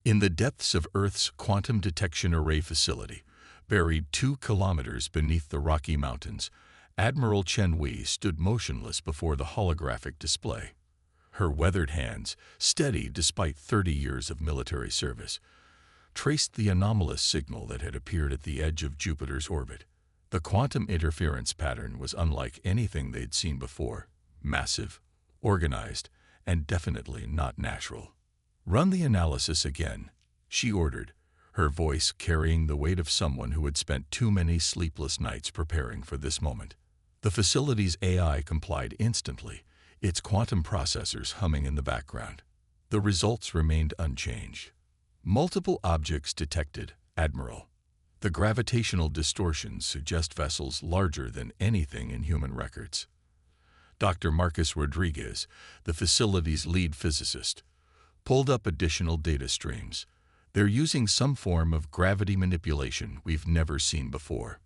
In the depths of Earth's quantum detection array facility, buried 2 kilometers beneath the Rocky Mountains, Admiral Chen Wei stood motionless before the holographic display. Her weathered hands, steady despite 30 years of military service, traced the anomalous signal that had appeared at the edge of Jupiter's orbit. The quantum interference pattern was unlike anything they'd seen before, massive, organized, and definitely not natural. "Run the analysis again," she ordered, her voice carrying the weight of someone who had spent too many sleepless nights preparing for this moment. The facility's AI complied instantly, its quantum processors humming in the background. The results remained unchanged. "Multiple objects detected, Admiral. The gravitational distortions suggest vessels larger than anything in human records." Dr. Marcus Rodriguez, the facility's lead physicist, pulled up additional data streams. "They're using some form of gravity manipulation we've never seen before."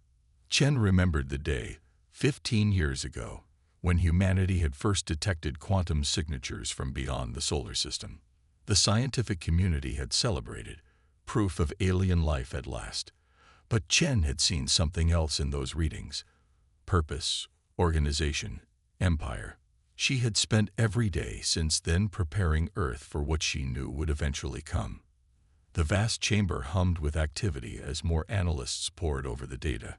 Chen remembered the day, 15 years ago, when humanity had first detected quantum signatures from beyond the solar system. The scientific community had celebrated, proof of alien life at last. But Chen had seen something else in those readings: purpose, organization, empire. She had spent every day since then preparing Earth for what she knew would eventually come. The vast chamber hummed with activity as more analysts pored over the data.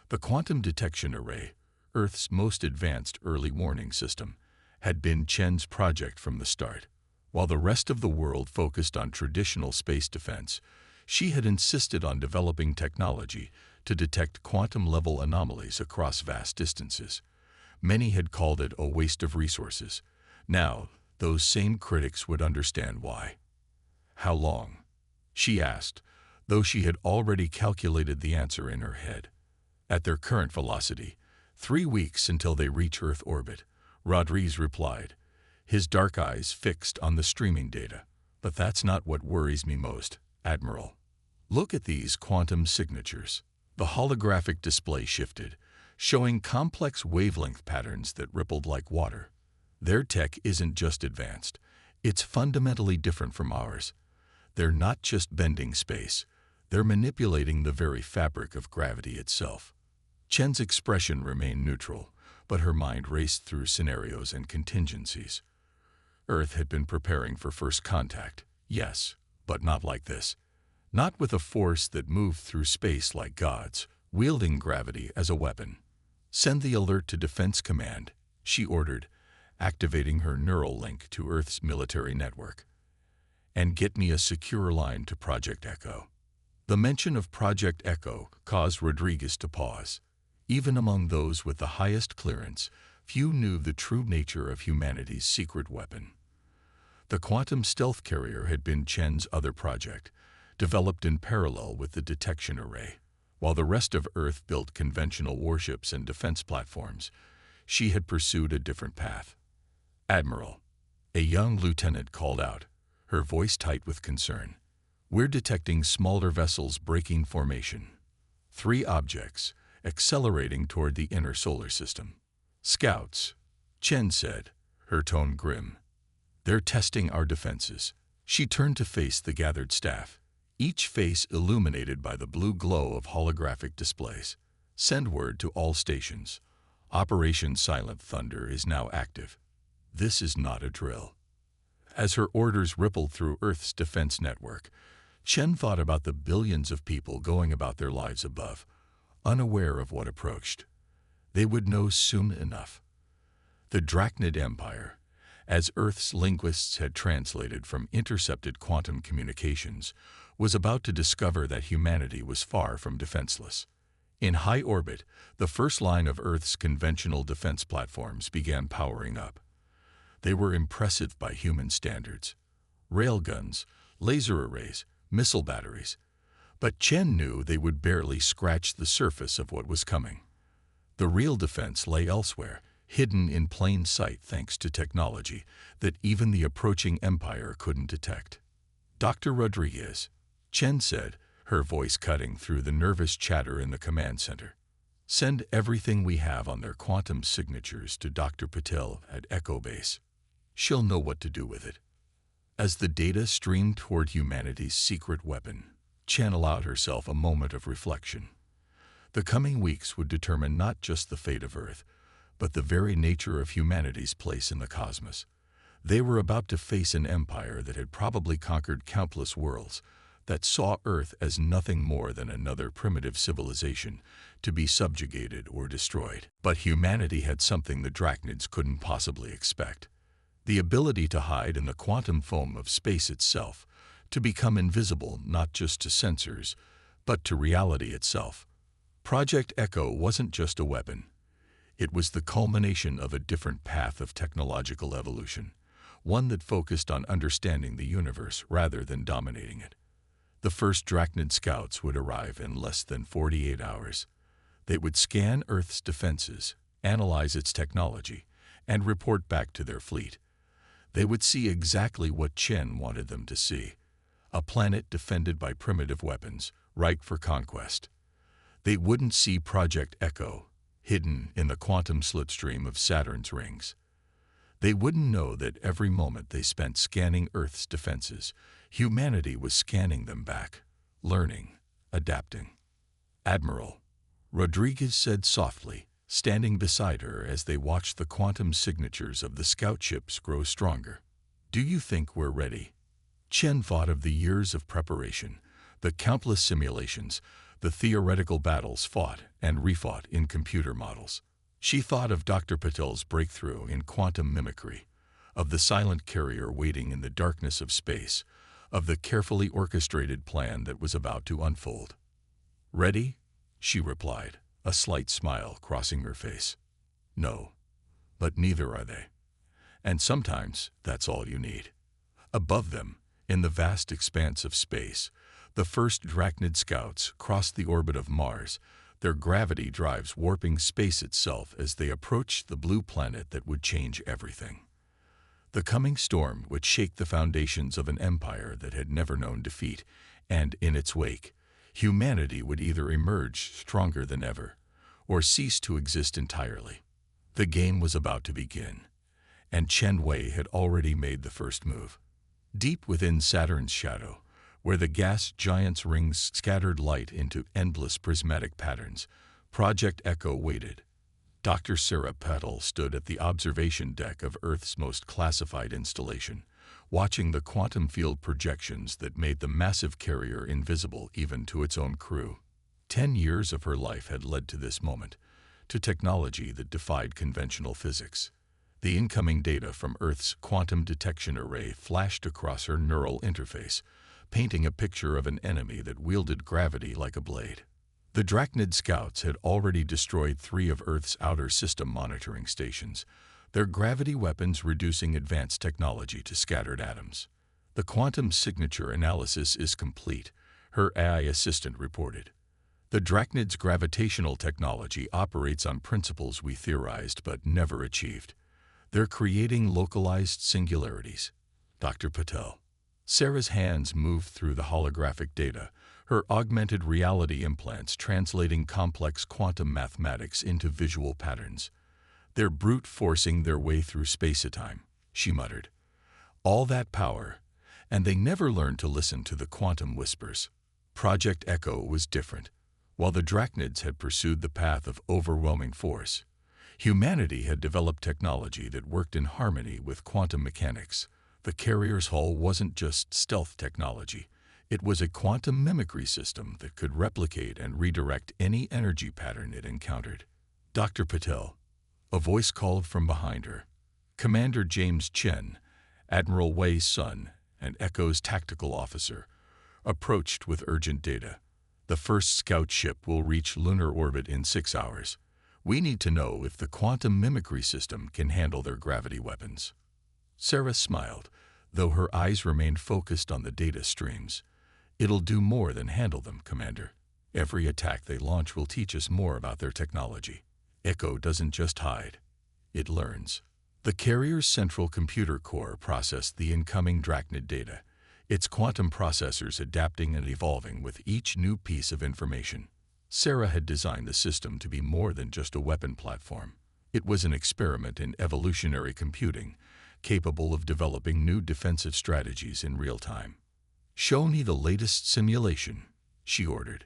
The quantum detection array, Earth's most advanced early warning system, had been Chen's project from the start. While the rest of the world focused on traditional space defense, she had insisted on developing technology to detect quantum-level anomalies across vast distances. Many had called it a waste of resources. Now, those same critics would understand why. "How long?" she asked, though she had already calculated the answer in her head. "At their current velocity, 3 weeks until they reach Earth orbit," Rodriguez replied, his dark eyes fixed on the streaming data. "But that's not what worries me most, Admiral. Look at these quantum signatures." The holographic display shifted, showing complex wavelength patterns that rippled like water. "Their tech isn't just advanced, it's fundamentally different from ours. They're not just bending space, they're manipulating the very fabric of gravity itself." Chen's expression remained neutral, but her mind raced through scenarios and contingencies. Earth had been preparing for first contact, yes, but not like this. Not with a force that moved through space like gods, wielding gravity as a weapon. "Send the alert to Defense Command," she ordered, activating her neural link to Earth's military network. "And get me a secure line to Project Echo." The mention of Project Echo caused Rodriguez to pause. Even among those with the highest clearance, few knew the true nature of humanity's secret weapon. The quantum stealth carrier had been Chen's other project, developed in parallel with the detection array. While the rest of Earth built conventional warships and defense platforms, she had pursued a different path. "Admiral," a young lieutenant called out, her voice tight with concern, "we're detecting smaller vessels breaking formation. 3 objects, accelerating toward the inner solar system." "Scouts," Chen said, her tone grim. "They're testing our defenses." She turned to face the gathered staff, each face illuminated by the blue glow of holographic displays. "Send word to all stations. Operation Silent Thunder is now active. This is not a drill." As her orders rippled through Earth's defense network, Chen thought about the billions of people going about their lives above, unaware of what approached. They would know soon enough. The Galactic Empire, as Earth's linguists had translated from intercepted quantum communications, was about to discover that humanity was far from defenseless. In high orbit, the first line of Earth's conventional defense platforms began powering up. They were impressive by human standards. Railguns, laser arrays, missile batteries. But Chen knew they would barely scratch the surface of what was coming. The real defense lay elsewhere, hidden in plain sight thanks to technology that even the approaching empire couldn't detect. "Dr. Rodriguez," Chen said, her voice cutting through the nervous chatter in the command center. "Send everything we have on their quantum signatures to Dr. Patel at Echo Base. She'll know what to do with it." As the data streamed toward humanity's secret weapon, Chen allowed herself a moment of reflection. The coming weeks would determine not just the fate of Earth, but the very nature of humanity's place in the cosmos. They were about to face an empire that had probably conquered countless worlds, that saw Earth as nothing more than another primitive civilization to be subjugated or destroyed. But humanity had something the Drachnids couldn't possibly expect: the ability to hide in the quantum foam of space itself, to become invisible not just to sensors, but to reality itself. Project Echo wasn't just a weapon. It was the culmination of a different path of technological evolution, one that focused on understanding the universe rather than dominating it. The first Drachnid scouts would arrive in less than 48 hours. They would scan Earth's defenses, analyze its technology, and report back to their fleet. They would see exactly what Chen wanted them to see: a planet defended by primitive weapons, ripe for conquest. They wouldn't see Project Echo, hidden in the quantum slipstream of Saturn's rings. They wouldn't know that every moment they spent scanning Earth's defenses, humanity was scanning them back, learning, adapting. "Admiral," Rodriguez said softly, standing beside her as they watched the quantum signatures of the scout ships grow stronger. "Do you think we're ready?" Chen thought of the years of preparation, the countless simulations, the theoretical battles fought and refought in computer models. She thought of Dr. Patel's breakthrough in quantum mimicry, of the silent carrier waiting in the darkness of space, of the carefully orchestrated plan that was about to unfold. "Ready?" she replied, a slight smile crossing her face. "No, but neither are they. And sometimes that's all you need." Above them, in the vast expanse of space, the first Drachnid scouts crossed the orbit of Mars, their gravity drives warping space itself as they approached the blue planet that would change everything. The coming storm would shake the foundations of an empire that had never known defeat, and in its wake, humanity would either emerge stronger than ever, or cease to exist entirely. The game was about to begin, and Chen Wei had already made the first move. Deep within Saturn's shadow, where the gas giant's rings scattered light into endless prismatic patterns, Project Echo waited. Dr. Sarah Petal stood at the observation deck of Earth's most classified installation, watching the quantum field projections that made the massive carrier invisible even to its own crew. 10 years of her life had led to this moment, to technology that defied conventional physics. The incoming data from Earth's quantum detection array flashed across her neural interface, painting a picture of an enemy that wielded gravity like a blade. The Drachnid scouts had already destroyed 3 of Earth's outer system monitoring stations, their gravity weapons reducing advanced technology to scattered atoms. "The quantum signature analysis is complete," her AI assistant reported. "The Drachnid's gravitational technology operates on principles we theorized but never achieved. They're creating localized singularities." Dr. Patel. Sarah's hands moved through the holographic data, her augmented reality implants translating complex quantum mathematics into visual patterns. "They're brute forcing their way through space-time," she muttered. "All that power, and they never learned to listen to the quantum whispers." Project Echo was different. While the Drachnids had pursued the path of overwhelming force, humanity had developed technology that worked in harmony with quantum mechanics. The carrier's hull wasn't just stealth technology. It was a quantum mimicry system that could replicate and redirect any energy pattern it encountered. "Dr. Patel," a voice called from behind her. Commander James Chen, Admiral Wei's son and Echo's tactical officer, approached with urgent data. "The first scout ship will reach lunar orbit in 6 hours. We need to know if the quantum mimicry system can handle their gravity weapons." Sarah smiled, though her eyes remained focused on the data streams. "It'll do more than handle them, Commander. Every attack they launch will teach us more about their technology. Echo doesn't just hide, it learns." The carrier's central computer core processed the incoming Drachnid data, its quantum processors adapting and evolving with each new piece of information. Sarah had designed the system to be more than just a weapon platform. It was an experiment in evolutionary computing, capable of developing new defensive strategies in real time. "Show me the latest simulation," she ordered.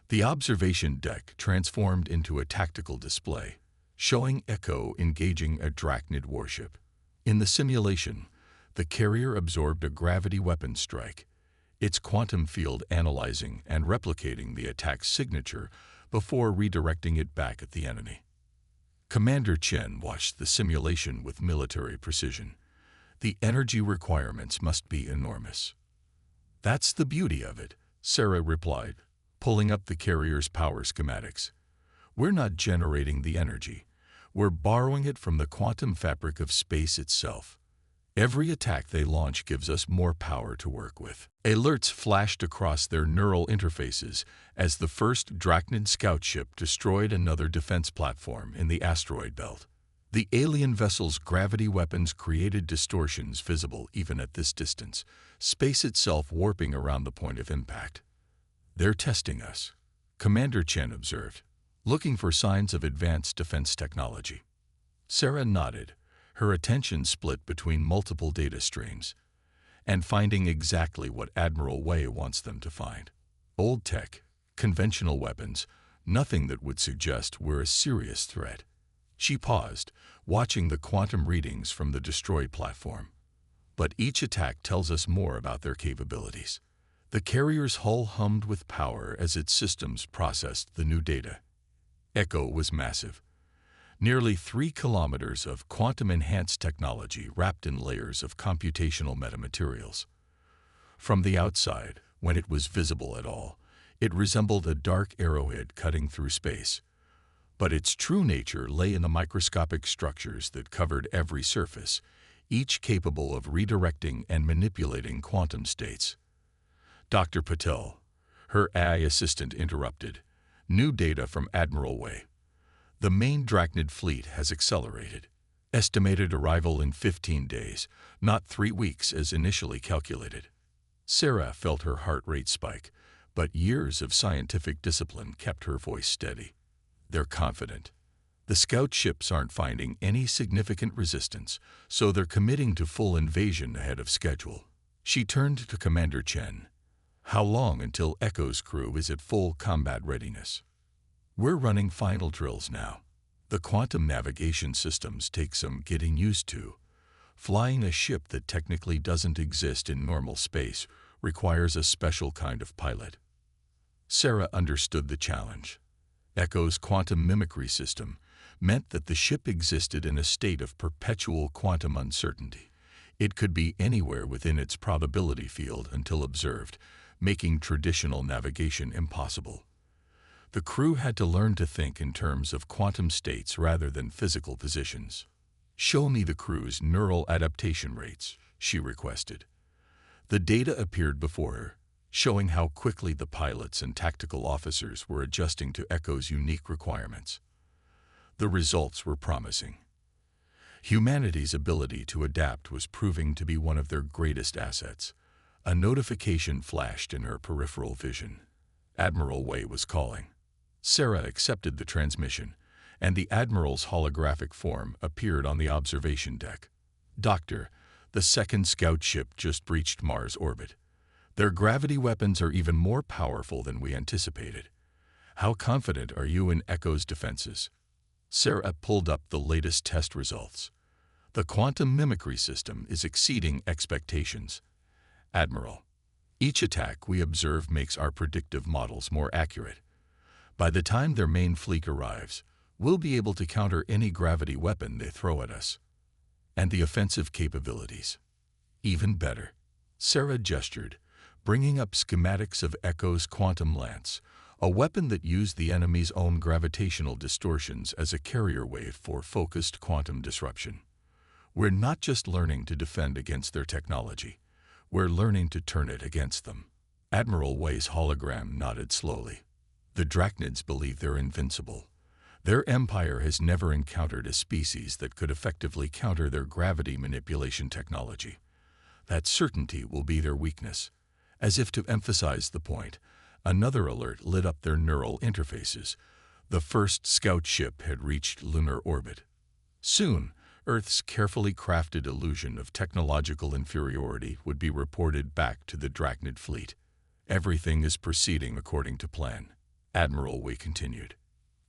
The observation deck transformed into a tactical display, showing Echo engaging a Drachnid warship. In the simulation, the carrier absorbed a gravity weapon strike, its quantum field analyzing and replicating the attack's signature before redirecting it back at the enemy. Commander Chen watched the simulation with military precision. The energy requirements must be enormous. "That's the beauty of it," Sarah replied, pulling up the carrier's power schematics. "We're not generating the energy. We're borrowing it from the quantum fabric of space itself. Every attack they launch gives us more power to work with." Alerts flashed across their neural interfaces as the first Drachnid scout ship destroyed another defense platform in the asteroid belt. The alien vessel's gravity weapons created distortions visible even at this distance, space itself warping around the point of impact. "They're testing us," Commander Chen observed, looking for signs of advanced defense technology. Sarah nodded, her attention split between multiple data streams, and finding exactly what Admiral Wei wants them to find. Old tech, conventional weapons, nothing that would suggest we're a serious threat. She paused, watching the quantum readings from the destroyed platform. But each attack tells us more about their capabilities. The carrier's hull hummed with power as its systems processed the new data. Echo was massive. Nearly 3 kilometers of quantum-enhanced technology wrapped in layers of computational metamaterials. From the outside, when it was visible at all, it resembled a dark arrowhead cutting through space. But its true nature lay in the microscopic structures that covered every surface, each capable of redirecting and manipulating quantum states. "Dr. Patel," her AI assistant interrupted. "New data from Admiral Wei. The main Drachnid fleet has accelerated. Estimated arrival in 15 days, not 3 weeks as initially calculated." Sarah felt her heart rate spike, but years of scientific discipline kept her voice steady. "They're confident. The scout ships aren't finding any significant resistance, so they're committing to full invasion ahead of schedule." She turned to Commander Chen. "How long until Echo's crew is at full combat readiness?" "We're running final drills now. The quantum navigation systems take some getting used to. Flying a ship that technically doesn't exist in normal space requires a special kind of pilot." Sarah understood the challenge. Echo's quantum mimicry system meant that the ship existed in a state of perpetual quantum uncertainty. It could be anywhere within its probability field until observed, making traditional navigation impossible. The crew had to learn to think in terms of quantum states rather than physical positions. "Show me the crew's neural adaptation rates," she requested. The data appeared before her, showing how quickly the pilots and tactical officers were adjusting to Echo's unique requirements. The results were promising. Humanity's ability to adapt was proving to be one of their greatest assets. A notification flashed in her peripheral vision. Admiral Wei was calling. Sarah accepted the transmission, and the Admiral's holographic form appeared on the observation deck. "Doctor, the second scout ship just breached Mars orbit. Their gravity weapons are even more powerful than we anticipated. How confident are you in Echo's defenses?" Sarah pulled up the latest test results. "The quantum mimicry system is exceeding expectations. Admiral, each attack we observe makes our predictive models more accurate. By the time their main fleet arrives, we'll be able to counter any gravity weapon they throw at us. And the offensive capabilities. Even better." Sarah gestured, bringing up schematics of Echo's quantum lance, a weapon that used the enemy's own gravitational distortions as a carrier wave for focused quantum disruption. "We're not just learning to defend against their technology. We're learning to turn it against them." Admiral Wei's hologram nodded slowly. "The Drachnids believe they're invincible. Their empire has never encountered a species that could effectively counter their gravity manipulation technology. That certainty will be their weakness." As if to emphasize the point, another alert lit up their neural interfaces. The first scout ship had reached lunar orbit. Soon, Earth's carefully crafted illusion of technological inferiority would be reported back to the Drachnid fleet. "Everything is proceeding according to plan," Admiral Wei continued.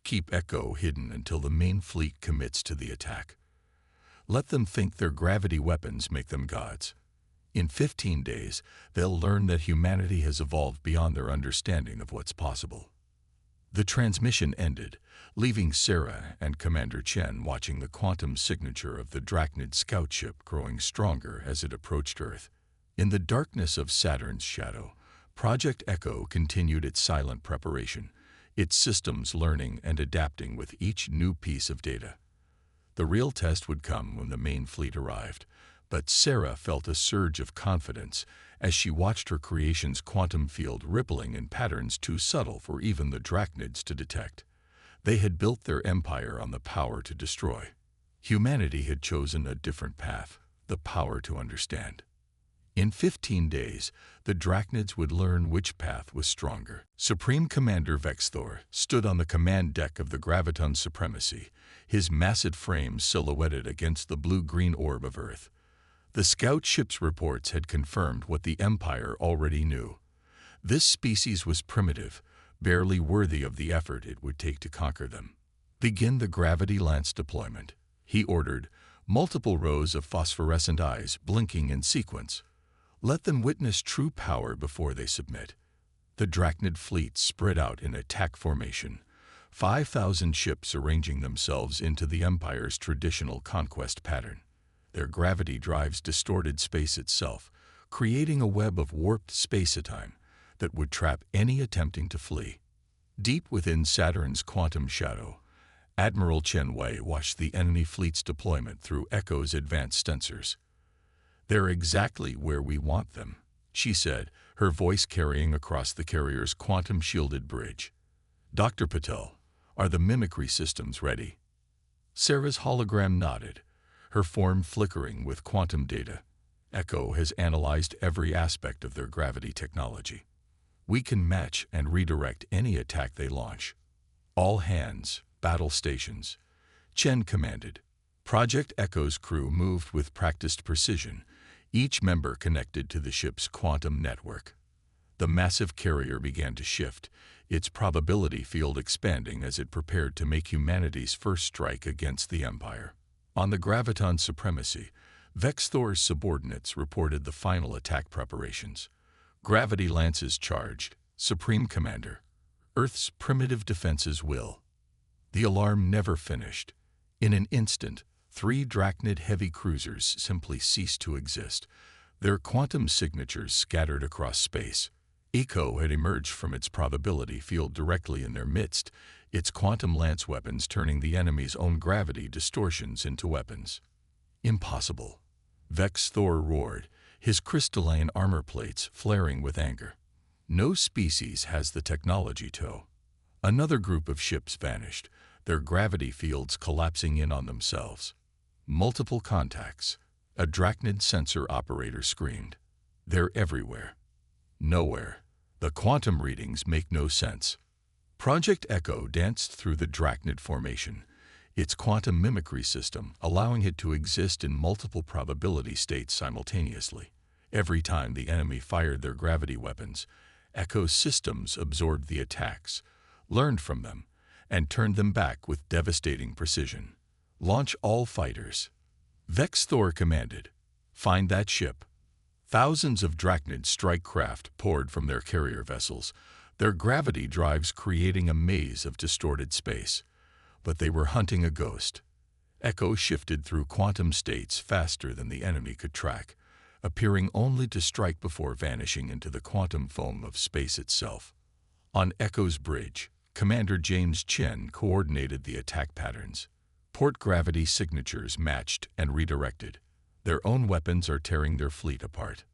"Keep Echo hidden until the main fleet commits to the attack. Let them think their gravity weapons make them gods. In 15 days, they'll learn that humanity has evolved beyond their understanding of what's possible." The transmission ended, leaving Sarah and Commander Chen watching the quantum signature of the Drachnid scout ship growing stronger as it approached Earth. In the darkness of Saturn's shadow, Project Echo continued its silent preparation, its systems learning and adapting with each new piece of data. The real test would come when the main fleet arrived, but Sarah felt a surge of confidence as she watched her creation's quantum field rippling in patterns too subtle for even the Drachnids to detect. They had built their empire on the power to destroy. Humanity had chosen a different path, the power to understand. In 15 days, the Drachnids would learn which path was stronger. Supreme Commander Vexthor stood on the command deck of the Graviton Supremacy, his massive frame silhouetted against the blue-green orb of Earth. The scout ship's reports had confirmed what the Empire already knew. This species was primitive, barely worthy of the effort it would take to conquer them. "Begin the gravity lance deployment," he ordered, multiple rows of phosphorescent eyes blinking in sequence. "Let them witness true power before they submit." The Drachnid fleet spread out in attack formation, 5,000 ships arranging themselves into the Empire's traditional conquest pattern. Their gravity drives distorted space itself, creating a web of warped space-time that would trap any attempting to flee. Deep within Saturn's quantum shadow, Admiral Chen Wei watched the enemy fleet's deployment through Echo's advanced sensors. "They're exactly where we want them," she said, her voice carrying across the carrier's quantum-shielded bridge. "Dr. Patel, are the mimicry systems ready?" Sarah's hologram nodded, her form flickering with quantum data. "Echo has analyzed every aspect of their gravity technology. We can match and redirect any attack they launch." "All hands, battle stations," Chen commanded. Project Echo's crew moved with practiced precision, each member connected to the ship's quantum network. The massive carrier began to shift, its probability field expanding as it prepared to make humanity's first strike against the Empire. On the Graviton Supremacy, Vexthor's subordinates reported the final attack preparations. "Gravity lances charged, Supreme Commander. Earth's primitive defenses will." The alarm never finished. In an instant, 3 Drachnid heavy cruisers simply ceased to exist, their quantum signatures scattered across space. Echo had emerged from its probability field directly in their midst, its quantum lance weapons turning the enemy's own gravity distortions into weapons. "Impossible," Vexthor roared, his crystalline armor plates flaring with anger. "No species has the technology to." Another group of ships vanished, their gravity fields collapsing in on themselves. "Multiple contacts," a Drachnid sensor operator screamed. "They're everywhere." "Nowhere. The quantum readings make no sense." Project Echo danced through the Drachnid formation, its quantum mimicry system allowing it to exist in multiple probability states simultaneously. Every time the enemy fired their gravity weapons, Echo's systems absorbed the attacks, learned from them, and turned them back with devastating precision. "Launch all fighters," Vexthor commanded. "Find that ship." Thousands of Drachnid strike craft poured from their carrier vessels, their gravity drives creating a maze of distorted space. But they were hunting a ghost. Echo shifted through quantum states faster than the enemy could track, appearing only to strike before vanishing into the quantum foam of space itself. On Echo's bridge, Commander James Chen coordinated the attack patterns. Port gravity signatures matched and redirected. Their own weapons are tearing their fleet apart.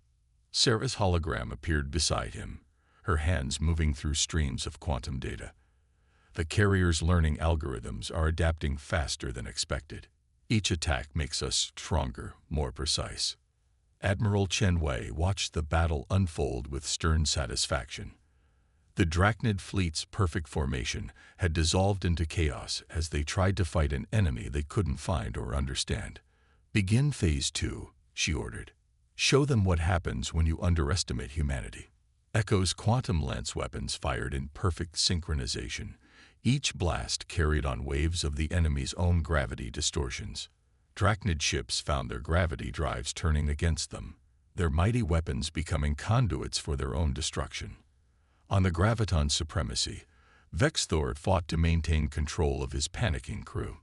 Sarah's hologram appeared beside him, her hands moving through streams of quantum data. The carrier's learning algorithms are adapting faster than expected. Each attack makes us stronger, more precise. Admiral Chen Wei watched the battle unfold with stern satisfaction. The Drachnid fleet's perfect formation had dissolved into chaos as they tried to fight an enemy they couldn't find or understand. "Begin Phase 2, she ordered. "Show them what happens when you underestimate humanity." Echo's quantum lance weapons fired in perfect synchronization. Each blast carried on waves of the enemy's own gravity distortions. Drachnid ships found their gravity drives turning against them, their mighty weapons becoming conduits for their own destruction. On the graviton supremacy, Vexthor fought to maintain control of his panicking crew.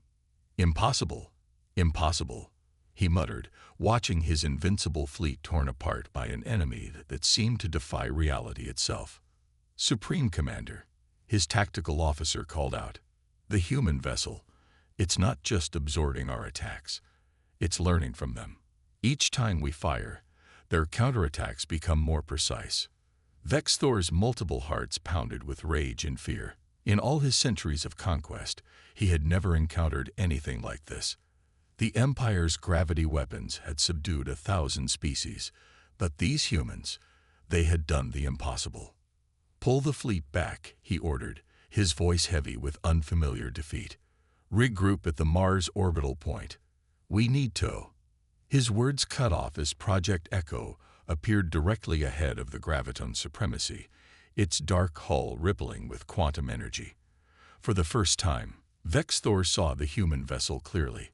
"Impossible, impossible," he muttered, watching his invincible fleet torn apart by an enemy that seemed to defy reality itself. "Supreme Commander," his tactical officer called out, "the human vessel, it's not just absorbing our attacks, it's learning from them. Each time we fire, their counterattacks become more precise." Vexthor's multiple hearts pounded with rage and fear. In all his centuries of conquest, he had never encountered anything like this. The Empire's gravity weapons had subdued 1,000 species, but these humans, they had done the impossible. "Pull the fleet back," he ordered, his voice heavy with unfamiliar defeat. "Regroup at the Mars orbital point. We need to." His words cut off as Project Echo appeared directly ahead of the graviton supremacy, its dark hull rippling with quantum energy. For the first time, Vexthor saw the human vessel clearly,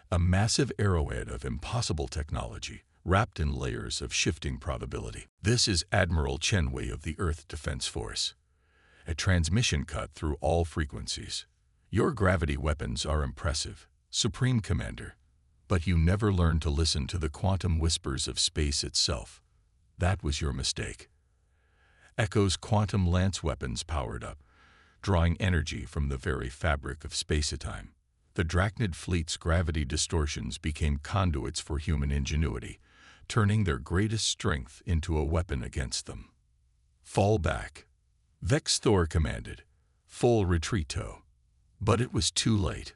a massive arrowhead of impossible technology, wrapped in layers of shifting probability. "This is Admiral Chenwei of the Earth Defense Force." A transmission cut through all frequencies. "Your gravity weapons are impressive, Supreme Commander, but you never learned to listen to the quantum whispers of space itself. That was your mistake." Echo's quantum lance weapons powered up, drawing energy from the very fabric of space-time. The Drachnid fleet's gravity distortions became conduits for human ingenuity, turning their greatest strength into a weapon against them. "Fall back," Vexthor commanded. "Full retreat-to." But it was too late.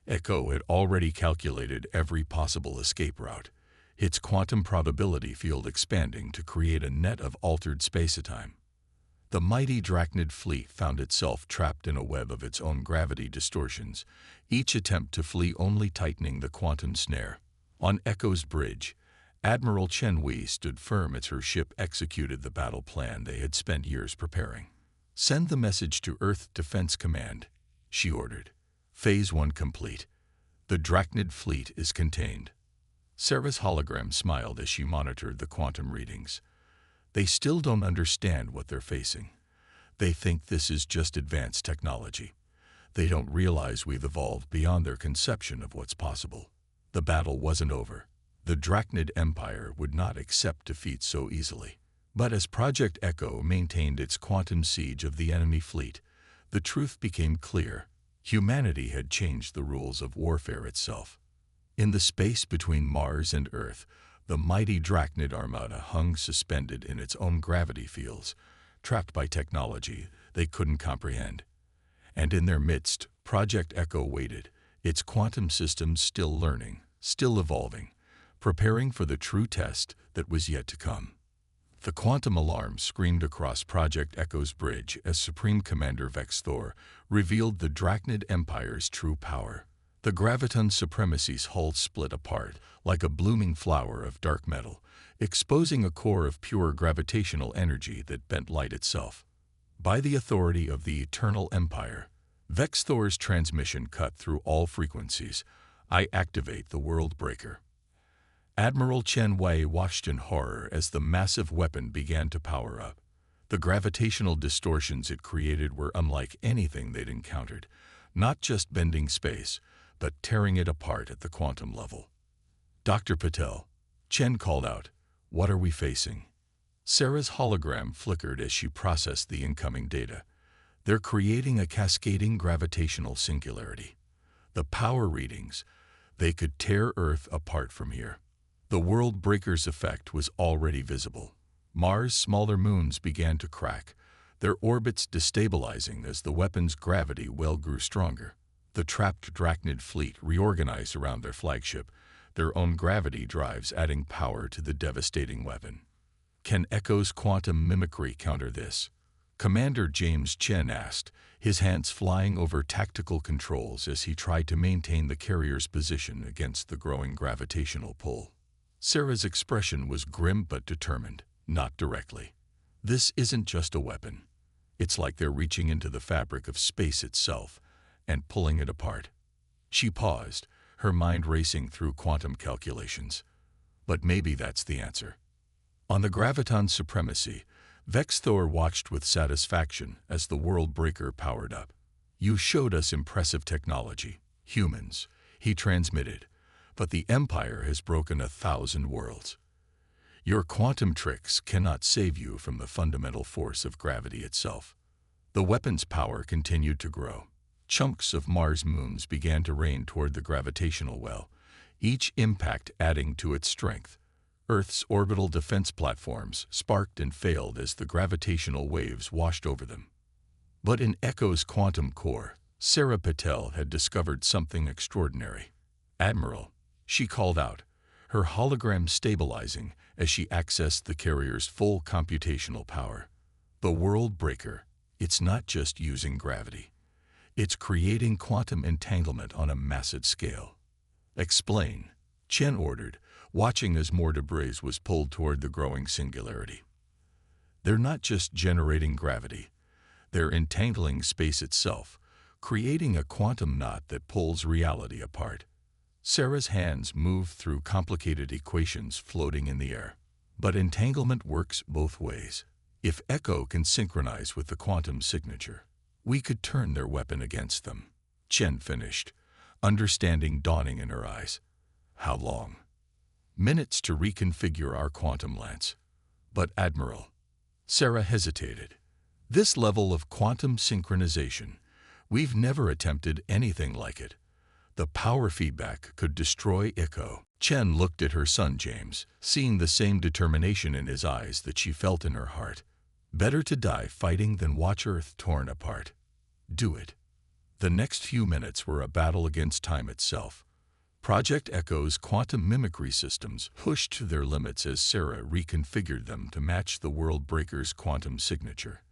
Echo had already calculated every possible escape route, its quantum probability field expanding to create a net of altered space-time. The mighty Drachnid fleet found itself trapped in a web of its own gravity distortions, each attempt to flee only tightening the quantum snare. On Echo's bridge, Admiral Chenwei stood firm as her ship executed the battle plan they had spent years preparing. "Send the message to Earth Defense Command," she ordered. "Phase 1 complete. The Drachnid fleet is contained." Sarah's hologram smiled as she monitored the quantum readings. "They still don't understand what they're facing. They think this is just advanced technology. They don't realize we've evolved beyond their conception of what's possible." The battle wasn't over. The Drachnid Empire would not accept defeat so easily. But as Project Echo maintained its quantum siege of the enemy fleet, the truth became clear. Humanity had changed the rules of warfare itself. In the space between Mars and Earth, the mighty Drachnid armada hung suspended in its own gravity fields, trapped by technology they couldn't comprehend. And in their midst, Project Echo waited, its quantum systems still learning, still evolving, preparing for the true test that was yet to come. The quantum alarm screamed across Project Echo's bridge as Supreme Commander Vexthor revealed the Drachnid Empire's true power. The graviton supremacy's hull split apart like a blooming flower of dark metal, exposing a core of pure gravitational energy that bent light itself. By the authority of the Eternal Empire, Vexthor's transmission cut through all frequencies. "I activate the World Breaker." Admiral Chenwei watched in horror as the massive weapon began to power up. The gravitational distortions it created were unlike anything they'd encountered, not just bending space, but tearing it apart at the quantum level. "Dr. Patel," Chen called out, "what are we facing?" Sarah's hologram flickered as she processed the incoming data. "They're creating a cascading gravitational singularity. The power readings, they could tear Earth apart from here." The World Breaker's effect was already visible. Mars' smaller moons began to crack, their orbits destabilizing as the weapon's gravity well grew stronger. The trapped Drachnid fleet reorganized around their flagship, their own gravity drives adding power to the devastating weapon. Can Echo's quantum mimicry counter this? Commander James Chen asked, his hands flying over tactical controls as he tried to maintain the carrier's position against the growing gravitational pull. Sarah's expression was grim but determined, not directly. This isn't just a weapon. It's like they're reaching into the fabric of space itself and pulling it apart. She paused, her mind racing through quantum calculations. But maybe that's the answer. On the graviton supremacy, Vex Thor watched with satisfaction as the world breaker powered up. "You showed us impressive technology, humans," he transmitted, "but the Empire has broken 1,000 worlds. Your quantum tricks cannot save you from the fundamental force of gravity itself." The weapon's power continued to grow. Chunks of Mars moons began to rain toward the gravitational well, each impact adding to its strength. Earth's orbital defense platforms sparked and failed as the gravitational waves washed over them. But in Echo's quantum core, Sarah Patel had discovered something extraordinary. "Admiral," she called out, her hologram stabilizing as she accessed the carrier's full computational power. "The world breaker, it's not just using gravity. It's creating quantum entanglement on a massive scale." "Explain," Chen ordered, watching as more debris was pulled toward the growing singularity. "They're not just generating gravity. They're entangling space itself, creating a quantum knot that pulls reality apart." Sarah's hands moved through complicated equations floating in the air. "But entanglement works both ways. If Echo can synchronize with the quantum signature, we could turn their weapon against them," Chen finished, understanding dawning in her eyes. "How long?" "Minutes to reconfigure our quantum lance." "But Admiral," Sarah hesitated, "this level of quantum synchronization, we've never attempted anything like it. The power feedback could destroy Echo." Chen looked at her son James, seeing the same determination in his eyes that she felt in her heart. "Better to die fighting than watch Earth torn apart. Do it." The next few minutes were a battle against time itself. Project Echo's quantum mimicry systems pushed to their limits as Sarah reconfigured them to match the world breaker's quantum signature.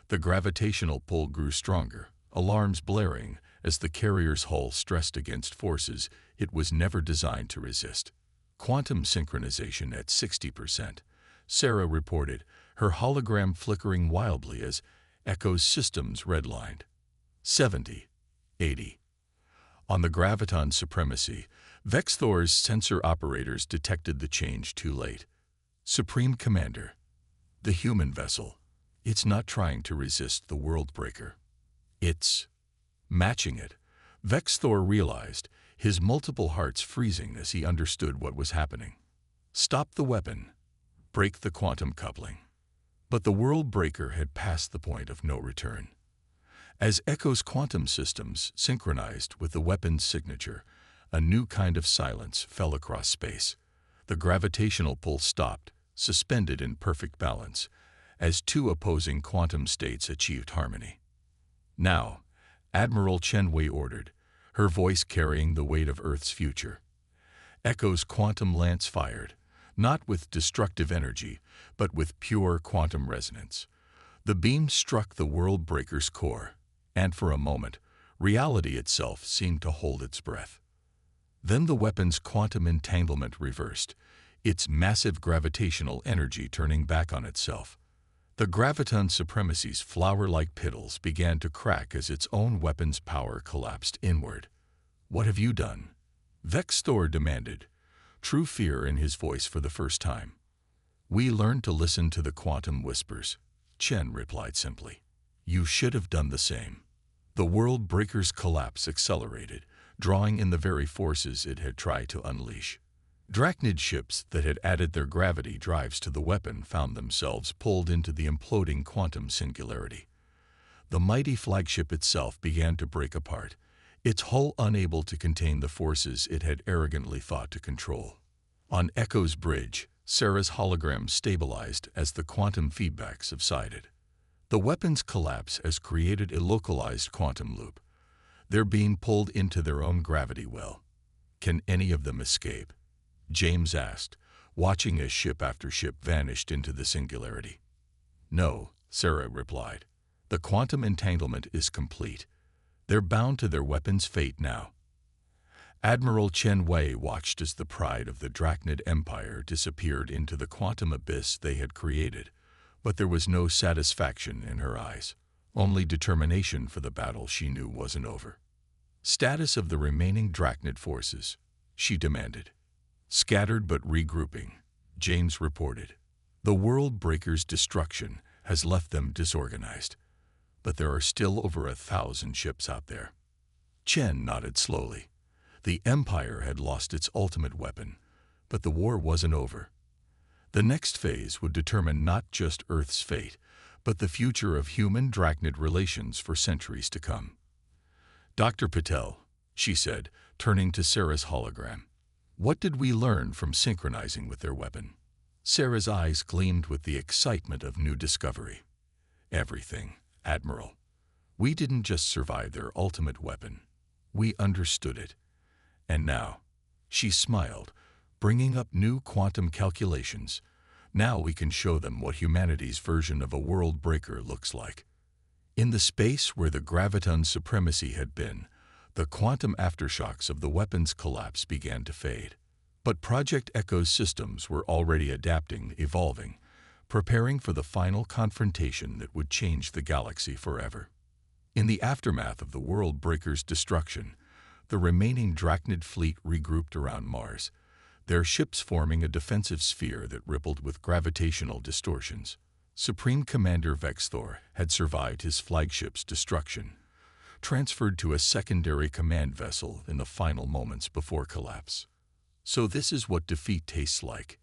The gravitational pull grew stronger, alarms blaring as the carrier's hull stressed against forces it was never designed to resist. "Quantum synchronization at 60%, Sarah reported, her hologram flickering wildly as Echo's systems redlined. 70, 80. On the graviton supremacy, Vex Thor's sensor operators detected the change too late. "Supreme Commander, the human vessel, it's not trying to resist the world breaker. It's matching it." Vex Thor realized, his multiple hearts freezing as he understood what was happening. "Stop the weapon. Break the quantum coupling." But the world breaker had passed the point of no return. As Echo's quantum systems synchronized with the weapon's signature, a new kind of silence fell across space. The gravitational pull stopped, suspended in perfect balance, as two opposing quantum states achieved harmony. "Now," Admiral Chen Wei ordered, her voice carrying the weight of Earth's future. Echo's quantum lance fired, not with destructive energy, but with pure quantum resonance. The beam struck the world breaker's core, and for a moment, reality itself seemed to hold its breath. Then the weapon's quantum entanglement reversed, its massive gravitational energy turning back on itself. The graviton supremacy's flower-like petals began to crack as its own weapon's power collapsed inward. "What have you done?" Vex Thor demanded, true fear in his voice for the first time. "We learned to listen to the quantum whispers," Chen replied simply. "You should have done the same." The world breaker's collapse accelerated, drawing in the very forces it had tried to unleash. Drachnid ships that had added their gravity drives to the weapon found themselves pulled into the imploding quantum singularity. The mighty flagship itself began to break apart, its hull unable to contain the forces it had arrogantly thought to control. On Echo's bridge, Sarah's hologram stabilized as the quantum feedback subsided. The weapon's collapse has created a localized quantum loop. They're being pulled into their own gravity well. "Can any of them escape?" James asked, watching as ship after ship vanished into the singularity. "No," Sarah replied. "The quantum entanglement is complete. They're bound to their weapon's fate now." Admiral Chen Wei watched as the pride of the Galactic Empire disappeared into the quantum abyss they had created, but there was no satisfaction in her eyes, only determination for the battle she knew wasn't over. "Status of the remaining Drachnid forces," she demanded. "Scattered but regrouping," James reported. "The World Breaker's destruction has left them disorganized, but there are still over 1,000 ships out there." Chen nodded slowly. The Empire had lost its ultimate weapon, but the war wasn't over. The next phase would determine not just Earth's fate, but the future of human-Drachnid relations for centuries to come. "Dr. Patel," she said, turning to Sarah's hologram, "what did we learn from synchronizing with their weapon?" Sarah's eyes gleamed with the excitement of new discovery. "Everything, Admiral. We didn't just survive their ultimate weapon. We understood it. And now," she smiled, "bringing up new quantum calculations, now we can show them what humanity's version of a world breaker looks like." In the space where the graviton supremacy had been, the quantum aftershocks of the weapon's collapse began to fade. But Project Echo's systems were already adapting, evolving, preparing for the final confrontation that would change the galaxy forever. In the aftermath of the World Breaker's destruction, the remaining Drachnid fleet regrouped around Mars, their ships forming a defensive sphere that rippled with gravitational distortions. Supreme Commander Vexthor had survived his flagship's destruction, transferred to a secondary command vessel in the final moments before collapse. "So this is what defeat tastes like,"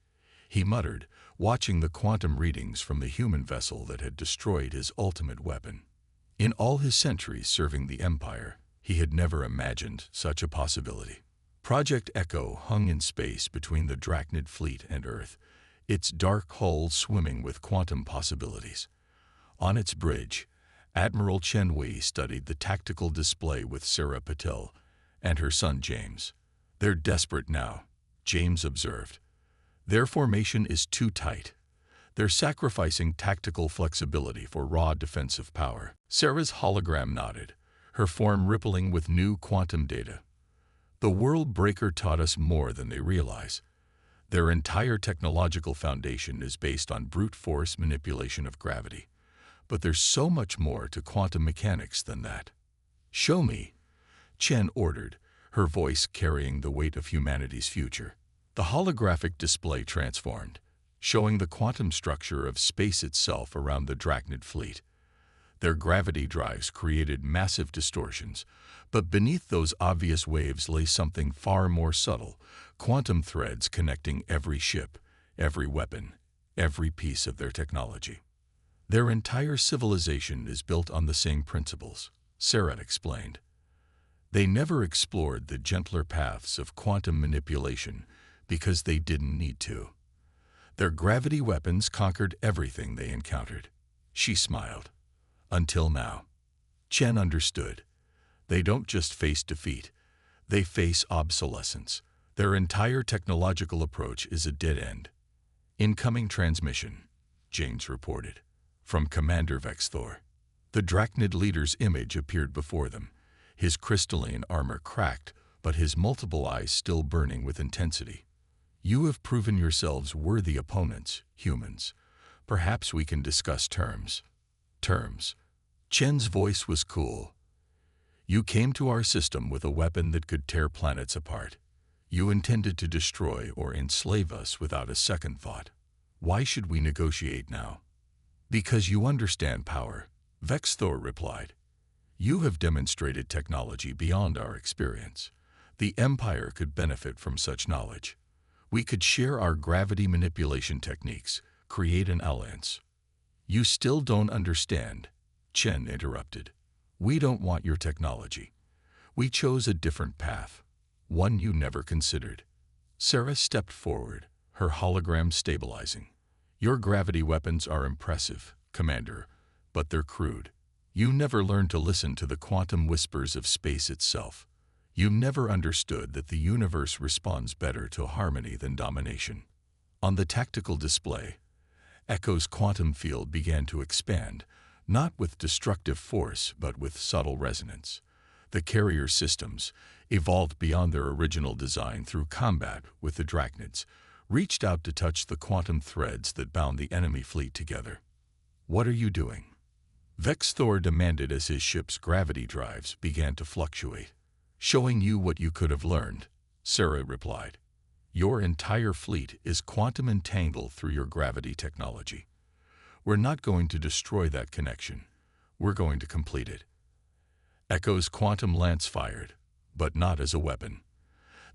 he muttered, watching the quantum readings from the human vessel that had destroyed his ultimate weapon. In all his centuries serving the Empire, he had never imagined such a possibility. Project Echo hung in space between the Drachnid fleet and Earth, its dark hull swimming with quantum possibilities. On its bridge, Admiral Chen Wei studied the tactical display with Sarah Patel and her son James. "They're desperate now," James observed. "Their formation is too tight. They're sacrificing tactical flexibility for raw defensive power." Sarah's hologram nodded, her form rippling with new quantum data. "The World Breaker taught us more than they realize. Their entire technological foundation is based on brute force manipulation of gravity. But there's so much more to quantum mechanics than that." "Show me," Chen ordered, her voice carrying the weight of humanity's future. The holographic display transformed, showing the quantum structure of space itself around the Drachnid fleet. Their gravity drives created massive distortions, but beneath those obvious waves lay something far more subtle, quantum threads connecting every ship, every weapon, every piece of their technology. "Their entire civilization is built on the same principles," Sarah explained. "They never explored the gentler paths of quantum manipulation because they didn't need to. Their gravity weapons conquered everything they encountered." She smiled. "Until now." Chen understood. They don't just face defeat, they face obsolescence. Their entire technological approach is a dead end. "Incoming transmission," James reported, from Commander Vexthor. The Drachnid leader's image appeared before them, his crystalline armor cracked, but his multiple eyes still burning with intensity. "You have proven yourselves worthy opponents, humans. Perhaps we can discuss terms." "Terms?" Chen's voice was cool. "You came to our system with a weapon that could tear planets apart. You intended to destroy or enslave us without a second thought. Why should we negotiate now?" "Because you understand power," Vexthor replied. "You have demonstrated technology beyond our experience. The Empire could benefit from such knowledge. We could share our gravity manipulation techniques, create an alliance." "You still don't understand," Chen interrupted. "We don't want your technology. We chose a different path, one you never considered." Sarah stepped forward, her hologram stabilizing. "Your gravity weapons are impressive, Commander, but they're crude. You never learned to listen to the quantum whispers of space itself. You never understood that the universe responds better to harmony than domination." On the tactical display, Echo's quantum field began to expand, not with destructive force but with subtle resonance. The carrier systems, evolved beyond their original design through combat with the Drachnids, reached out to touch the quantum threads that bound the enemy fleet together. "What are you doing?" Vex Thor demanded as his ship's gravity drives began to fluctuate. "Showing you what you could have learned," Sarah replied. "Your entire fleet is quantum entangled through your gravity technology. We're not going to destroy that connection. We're going to complete it." Echo's quantum lance fired, but not as a weapon.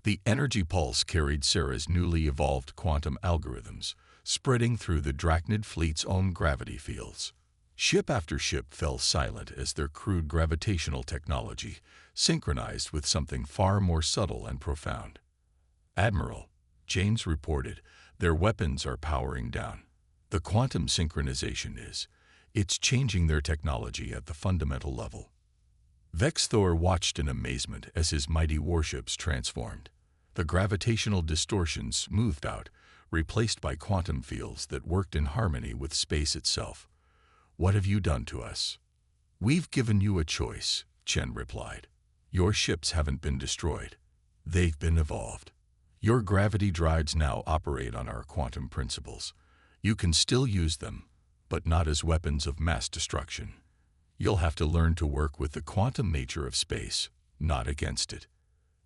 The energy pulse carried Sarah's newly evolved quantum algorithms, spreading through the Drachnid fleet's own gravity fields. Ship after ship fell silent as their crude gravitational technology synchronized with something far more subtle and profound. "Admiral," James reported, "their weapons are powering down. The quantum synchronization it's changing their technology at the fundamental level." Vex Thor watched in amazement as his mighty warships transformed. The gravitational distortions smoothed out, replaced by quantum fields that worked in harmony with space itself. "What have you done to us?" "We've given you a choice," Chen replied. "Your ships haven't been destroyed. They've been evolved. Your gravity drives now operate on our quantum principles. You can still use them, but not as weapons of mass destruction. You'll have to learn to work with the quantum nature of space, not against it."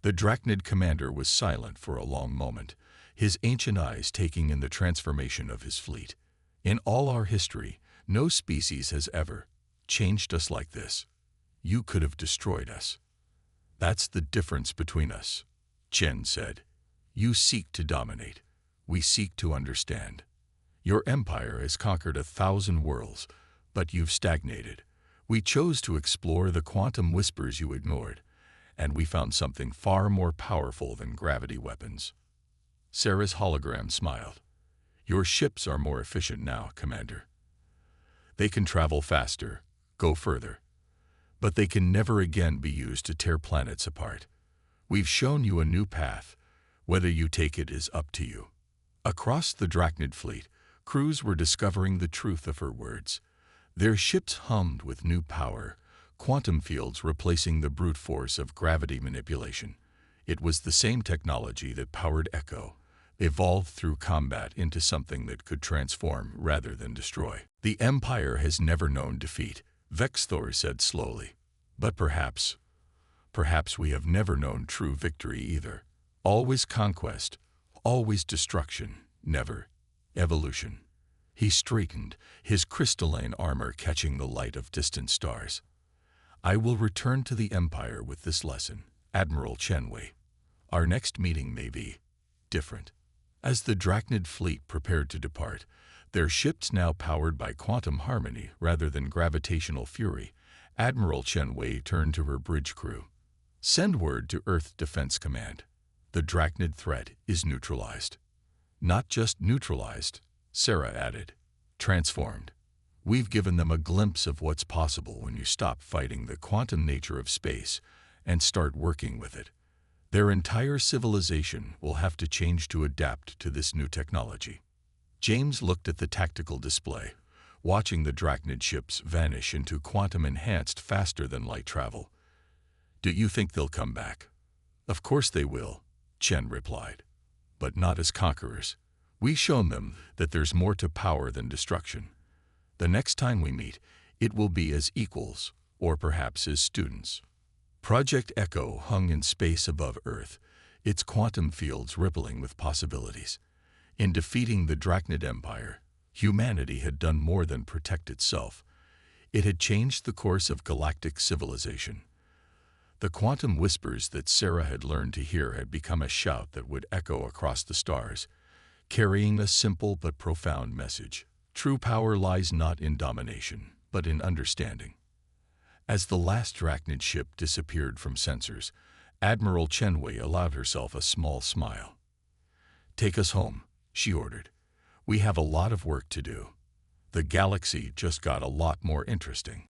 The Drachnid commander was silent for a long moment, his ancient eyes taking in the transformation of his fleet. "In all our history, no species has ever changed us like this. You could have destroyed us." "That's the difference between us," Chen said. "You seek to dominate. We seek to understand. Your empire has conquered 1,000 worlds, but you've stagnated. We chose to explore the quantum whispers you ignored, and we found something far more powerful than gravity weapons." Sarah's hologram smiled. "Your ships are more efficient now, Commander. They can travel faster, go further, but they can never again be used to tear planets apart. We've shown you a new path. Whether you take it is up to you." Across the Drachnid fleet, crews were discovering the truth of her words. Their ships hummed with new power, quantum fields replacing the brute force of gravity manipulation. It was the same technology that powered Echo, evolved through combat into something that could transform rather than destroy. "The Empire has never known defeat," Vex Thor said slowly. "But perhaps we have never known true victory either. Always conquest, always destruction, never evolution." He straightened, his crystalline armor catching the light of distant stars. "I will return to the Empire with this lesson, Admiral Chenwei. Our next meeting may be different." As the Drachnid fleet prepared to depart, their ships now powered by quantum harmony rather than gravitational fury, Admiral Chenwei turned to her bridge crew. "Send word to Earth Defense Command. The Drachnid threat is neutralized." "Not just neutralized," Sarah added. "Transformed. We've given them a glimpse of what's possible when you stop fighting the quantum nature of space and start working with it. Their entire civilization will have to change to adapt to this new technology." James looked at the tactical display, watching the Drachnid ships vanish into quantum-enhanced faster-than-light travel. "Do you think they'll come back?" "Of course they will," Chen replied. "But not as conquerors. We've shown them that there's more to power than destruction. The next time we meet, it will be as equals, or perhaps as students." Project Echo hung in space above Earth, its quantum fields rippling with possibilities. In defeating the Drachnid Empire, humanity had done more than protect itself. It had changed the course of galactic civilization. The quantum whispers that Sarah had learned to hear had become a shout that would echo across the stars, carrying a simple but profound message. True power lies not in domination, but in understanding. As the last Drachnid ship disappeared from sensors, Admiral Chenwei allowed herself a small smile. "Take us home," she ordered. "We have a lot of work to do. The galaxy just got a lot more interesting."